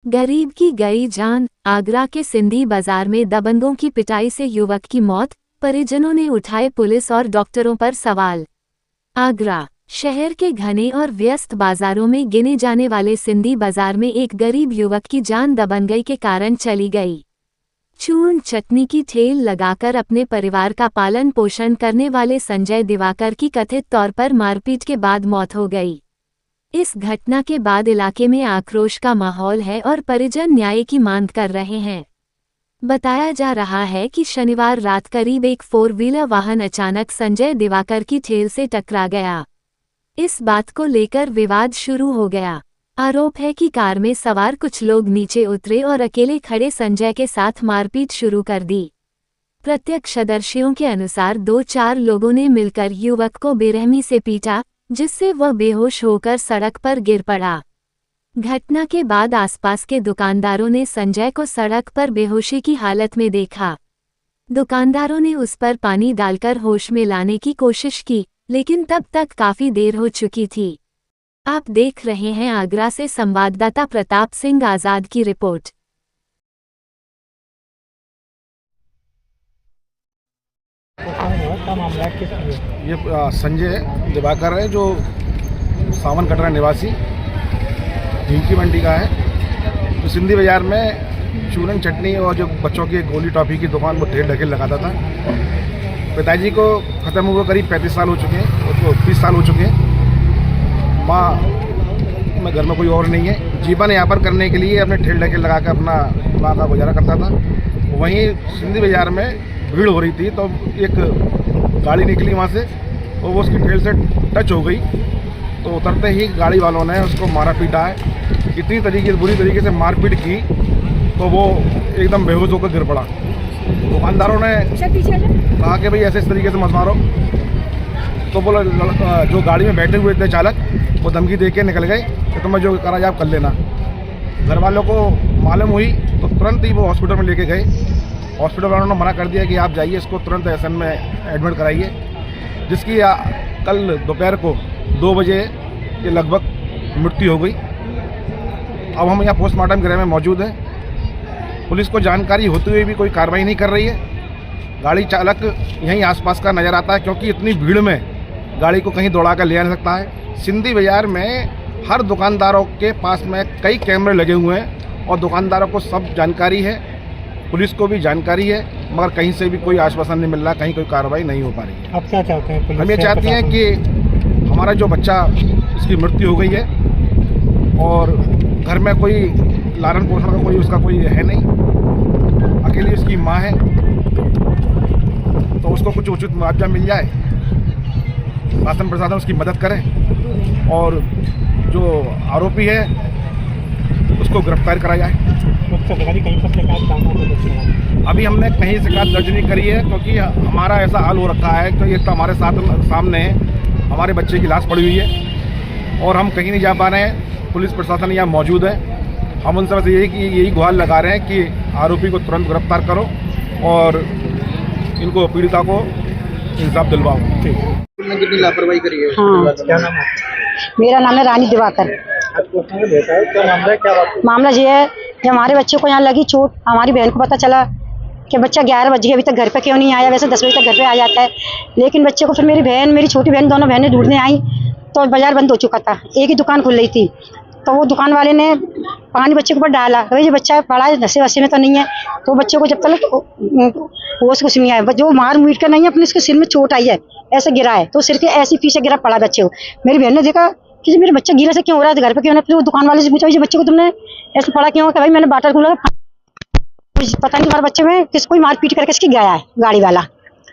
गरीब की गई जान। आगरा के सिंधी बाजार में दबंगों की पिटाई से युवक की मौत, परिजनों ने उठाए पुलिस और डॉक्टरों पर सवाल। आगरा शहर के घने और व्यस्त बाजारों में गिने जाने वाले सिंधी बाजार में एक गरीब युवक की जान दबंगई के कारण चली गई। चूर्ण चटनी की ठेल लगाकर अपने परिवार का पालन पोषण करने वाले संजय दिवाकर की कथित तौर पर मारपीट के बाद मौत हो गई। इस घटना के बाद इलाके में आक्रोश का माहौल है और परिजन न्याय की मांग कर रहे हैं। बताया जा रहा है कि शनिवार रात करीब एक 4 व्हीलर वाहन अचानक संजय दिवाकर की ठेल से टकरा गया। इस बात को लेकर विवाद शुरू हो गया। आरोप है कि कार में सवार कुछ लोग नीचे उतरे और अकेले खड़े संजय के साथ मारपीट शुरू कर दी। प्रत्यक्षदर्शियों के अनुसार 2-4 लोगों ने मिलकर युवक को बेरहमी से पीटा, जिससे वह बेहोश होकर सड़क पर गिर पड़ा। घटना के बाद आसपास के दुकानदारों ने संजय को सड़क पर बेहोशी की हालत में देखा। दुकानदारों ने उस पर पानी डालकर होश में लाने की कोशिश की, लेकिन तब तक काफी देर हो चुकी थी। आप देख रहे हैं आगरा से संवाददाता प्रताप सिंह आजाद की रिपोर्ट। ये संजय दिवाकर है जो सावन कटरा निवासी ढींकी मंडी का है। तो सिंधी बाजार में चूरन चटनी और जो बच्चों की गोली टॉफी की दुकान वो ठेल ढकेल लगाता था। पिताजी को ख़त्म हुए करीब 35 साल हो चुके हैं, उसको 30 साल हो चुके हैं। माँ में घर में कोई और नहीं है। जीवन यापन करने के लिए अपने ठेल ढकेल लगा कर अपना माँ का गुजारा करता था। वहीं सिंधी बाजार में भीड़ हो रही थी तो एक गाड़ी निकली वहाँ से और वो उसकी ठेल से टच हो गई। तो उतरते ही गाड़ी वालों ने उसको मारा पीटा है। इतनी बुरी तरीके से मारपीट की तो वो एकदम बेहोश होकर गिर पड़ा। दुकानदारों ने कहा कि भाई ऐसे इस तरीके से मत मारो। तो बोला जो गाड़ी में बैठे हुए थे चालक, वो धमकी दे के निकल गए कि तुम्हें जो करा जाए आप कर लेना। घर वालों को मालूम हुई तो तुरंत ही वो हॉस्पिटल में लेके गए। हॉस्पिटल वालों ने मना कर दिया कि आप जाइए, इसको तुरंत एसएन में एडमिट कराइए, जिसकी कल दोपहर को 2 बजे के लगभग मृत्यु हो गई। अब हम यहाँ पोस्टमार्टम गृह में मौजूद हैं। पुलिस को जानकारी होते हुए भी कोई कार्रवाई नहीं कर रही है। गाड़ी चालक यहीं आसपास का नज़र आता है, क्योंकि इतनी भीड़ में गाड़ी को कहीं दौड़ा कर ले जा सकता है। सिंधी बाजार में हर दुकानदारों के पास में कई कैमरे लगे हुए हैं और दुकानदारों को सब जानकारी है, पुलिस को भी जानकारी है, मगर कहीं से भी कोई आश्वासन नहीं मिल रहा, कहीं कोई कार्रवाई नहीं हो पा रही है। आप क्या चाहते हैं? हम ये चाहते हैं कि हमारा जो बच्चा इसकी मृत्यु हो गई है और घर में कोई लालन पोषण का कोई उसका कोई है नहीं, अकेली उसकी माँ है, तो उसको कुछ उचित मुआवजा मिल जाए, शासन प्रशासन उसकी मदद करें और जो आरोपी है उसको गिरफ्तार कराया जाए। अभी हमने कहीं शिकायत दर्ज नहीं करी है, क्योंकि हमारा ऐसा हाल हो रखा है कि ये तो हमारे सामने हमारे बच्चे की लाश पड़ी हुई है और हम कहीं नहीं जा पा रहे हैं। पुलिस प्रशासन यहाँ मौजूद है। हम उनसे बस यही गुहार लगा रहे हैं कि आरोपी को तुरंत गिरफ्तार करो और इनको पीड़िता को इंसाफ दिलवाओ। कितनी लापरवाही करी है? हाँ। क्या नाम है? मेरा नाम है रानी दिवाकर। मामला ये है कि हमारे बच्चे को यहाँ लगी चोट। हमारी बहन को पता चला कि बच्चा 11 बज गए, अभी तक घर पे क्यों नहीं आया। वैसे 10 बजे तक घर पे आ जाता है, लेकिन बच्चे को फिर मेरी छोटी बहन, दोनों बहनें ढूंढने आई तो बाजार बंद हो चुका था। एक ही दुकान खुल रही थी, तो वो दुकान वाले ने पानी बच्चे के ऊपर डाला। भाई ये बच्चा बड़ा है, नशे वशे में तो नहीं है, तो बच्चे को जब तक होश कुछ नहीं आया, जो मार मीट कर नहीं है, अपने इसके सिर में चोट आई है, ऐसे गिरा है, तो सिर के ऐसी पीछे गिरा पड़ा बच्चे को। मेरी बहन ने देखा कि मेरा बच्चा गिरा से क्यों हो रहा है, घर पे क्यों ना। फिर वो दुकान वाले से पूछा, बच्चे को तुमने ऐसे पड़ा क्यों? भाई मैंने बाटर खोला, पता नहीं तुम्हारे बच्चे में किसको मारपीट करके इसकी गया है गाड़ी वाला।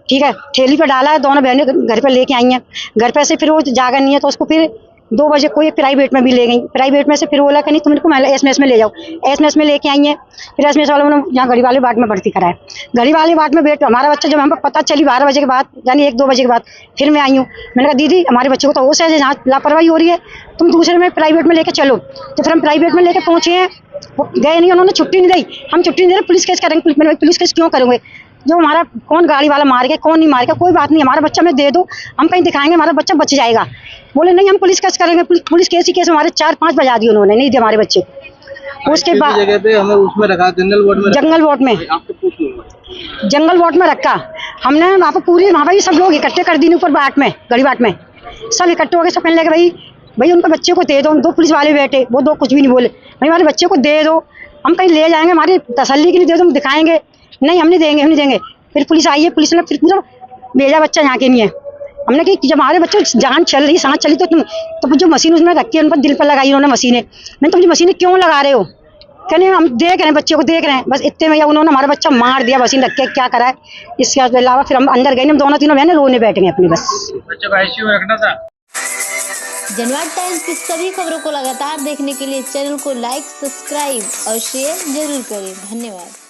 ठीक है, ठेली पे डाला है, दोनों बहनें घर पे लेके आई हैं। घर पे से फिर वो जागा नहीं है, तो उसको फिर 2 बजे कोई प्राइवेट में भी ले गई। प्राइवेट में से फिर बोला कि नहीं तुम इनको एसएमएस में ले जाओ। एसएमएस में लेके आई हैं। फिर एसएमएस वालों ने यहाँ गढ़ी वाले वार्ड में भर्ती कराया। गढ़ी वाले वार्ड में हमारा बच्चा जब हमको पता चली 12 बजे के बाद, यानी 1-2 बजे के बाद, फिर मैं आई हूँ। मैंने कहा दीदी हमारे बच्चे को तो होश है, जहाँ लापरवाही हो रही है, तुम दूसरे में प्राइवेट में लेके चलो। तो फिर हम प्राइवेट में लेके पहुँचे हैं, वो गए नहीं, उन्होंने छुट्टी नहीं दी। हम छुट्टी नहीं दे रहे, पुलिस केस करेंगे। पुलिस केस क्यों करोगे? जो हमारा कौन गाड़ी वाला मार गया, कौन नहीं मार गया, कोई बात नहीं, हमारा बच्चा में दे दो, हम कहीं दिखाएंगे, हमारा बच्चा बच जाएगा। बोले नहीं हम पुलिस केस करेंगे। पुलिस केस ही केस हमारे 4-5 बजा दिए उन्होंने, नहीं दिए हमारे बच्चे। उसके बाद जगह पे हमें उसमें रखा, जंगल वार्ड में जंगल वार्ड में आपको पूछ लूंगा। जंगल वार्ड में रखा हमने। वहाँ पर पूरी वहाँ पर सब लोग इकट्ठे कर दी ऊपर बाट में, गड़ी बाट में सब इकट्ठे हो गए। सब कहने लगे भाई उनके बच्चे को दे दो। 2 पुलिस वाले बैठे, वो 2 कुछ भी नहीं बोले। भाई हमारे बच्चे को दे दो, हम कहीं ले जाएंगे, हमारी तसल्ली के लिए दे दो, हम दिखाएंगे। नहीं हम नहीं देंगे, हम नहीं देंगे। फिर पुलिस आई है, पुलिस ने फिर पूरा भेजा, बच्चा यहाँ के नहीं है। हमने कि जब हमारे बच्चे जान चल रही, सांस चली, तो जो मशीन उसमें रखी है उन पर दिल पर लगाई उन्होंने मशीनें। मैंने तुम मशीनें क्यों लगा रहे हो? कहने हम देख रहे हैं, बच्चे को देख रहे हैं, बस इतने में उन्होंने हमारा बच्चा मार दिया मशीन रख के। क्या करा है इसके अलावा? फिर हम अंदर गए, हम दोनों तीनों बहनें रोने बैठ गए अपनी। बस बच्चे को आईसीयू में रखना था। जनवाद टाइम्स की सभी खबरों को लगातार देखने के लिए चैनल को लाइक, सब्सक्राइब और शेयर जरूर करें। धन्यवाद।